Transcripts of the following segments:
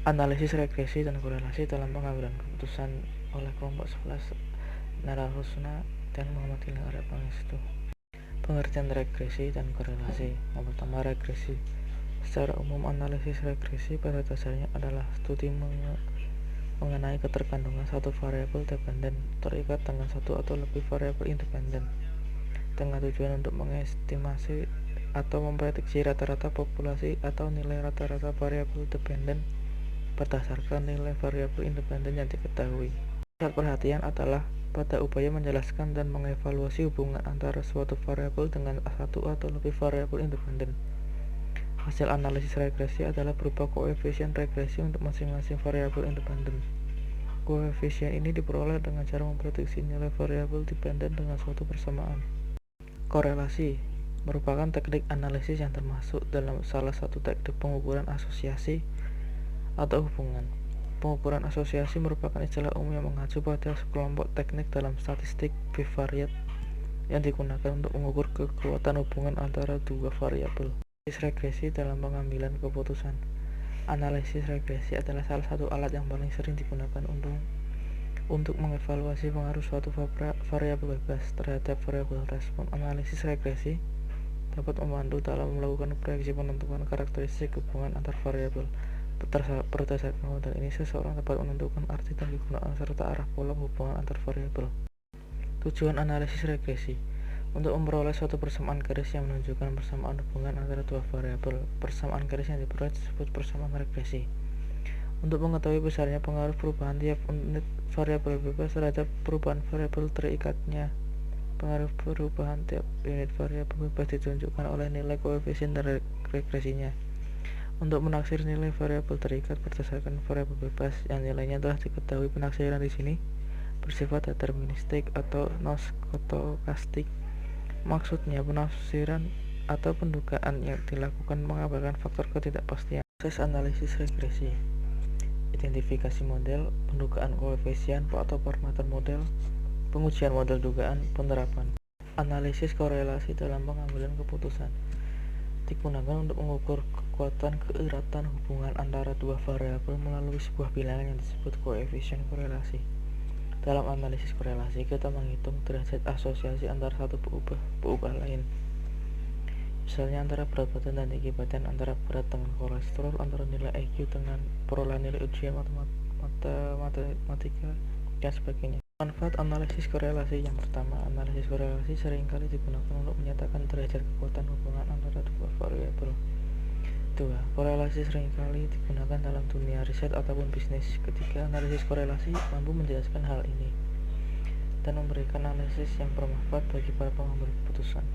Analisis regresi dan korelasi dalam pengambilan keputusan oleh kelompok 11 Nara Rusna dan Muhammad Ilham Arab Pangestu. Pengertian regresi dan korelasi. Yang pertama, regresi. Secara umum, analisis regresi pada dasarnya adalah studi mengenai keterkandungan satu variabel dependen terikat dengan satu atau lebih variabel independen dengan tujuan untuk mengestimasi atau memprediksi rata-rata populasi atau nilai rata-rata variabel dependen berdasarkan nilai variabel independen yang diketahui. Pusat perhatian adalah pada upaya menjelaskan dan mengevaluasi hubungan antara suatu variabel dengan satu atau lebih variabel independen. Hasil analisis regresi adalah berupa koefisien regresi untuk masing-masing variabel independen. Koefisien ini diperoleh dengan cara memprediksi nilai variabel dependen dengan suatu persamaan. Korelasi merupakan teknik analisis yang termasuk dalam salah satu teknik pengukuran asosiasi atau hubungan. Pengukuran asosiasi merupakan istilah umum yang mengacu pada sekelompok teknik dalam statistik bivariat yang digunakan untuk mengukur kekuatan hubungan antara dua variabel. Analisis regresi dalam pengambilan keputusan. Analisis regresi adalah salah satu alat yang paling sering digunakan untuk mengevaluasi pengaruh suatu variabel bebas terhadap variabel respon. Analisis regresi dapat membantu dalam melakukan proyeksi penentuan karakteristik hubungan antar variabel. Berdasarkan model ini, seseorang dapat menentukan arti dan kegunaan serta arah pola hubungan antar variabel. Tujuan analisis regresi untuk memperoleh suatu persamaan garis yang menunjukkan persamaan hubungan antara dua variabel. Persamaan garis yang diperoleh disebut persamaan regresi. Untuk mengetahui besarnya pengaruh perubahan tiap unit variabel bebas terhadap perubahan variabel terikatnya, pengaruh perubahan tiap unit variabel bebas ditunjukkan oleh nilai koefisien dan regresinya. Untuk menaksir nilai variabel terikat berdasarkan variabel bebas yang nilainya telah diketahui, penaksiran di sini bersifat deterministik atau non-stokastik. Maksudnya, penafsiran atau pendugaan yang dilakukan mengabaikan faktor ketidakpastian. Proses analisis regresi: identifikasi model, pendugaan koefisien atau parameter model, pengujian model dugaan, penerapan. Analisis korelasi dalam pengambilan keputusan digunakan untuk mengukur kekuatan keeratan hubungan antara dua variabel melalui sebuah bilangan yang disebut koefisien korelasi. Dalam analisis korelasi, kita menghitung derajat asosiasi antara satu peubah lain. Misalnya antara berat badan dan tinggi badan, antara berat dengan kolesterol, antara nilai IQ dengan perolehan nilai ujian matematika, dan sebagainya. Manfaat analisis korelasi. Yang pertama, analisis korelasi seringkali digunakan untuk menyatakan derajat kekuatan hubungan antara dua variabel. 2. Korelasi seringkali digunakan dalam dunia riset ataupun bisnis. Ketiga, analisis korelasi mampu menjelaskan hal ini dan memberikan analisis yang bermanfaat bagi para pengambil keputusan.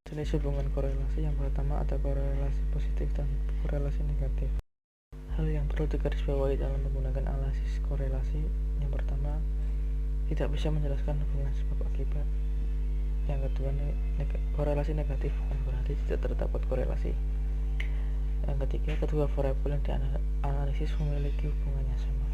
Jenis hubungan korelasi. Yang pertama, ada korelasi positif dan korelasi negatif. Hal yang perlu digarisbawahi dalam menggunakan analisis korelasi: yang pertama, tidak bisa menjelaskan hubungan sebab akibat. Yang kedua, korelasi negatif bukan berarti tidak terdapat korelasi. Yang ketiga, kedua variabel yang dianalisis memiliki hubungan yang sama.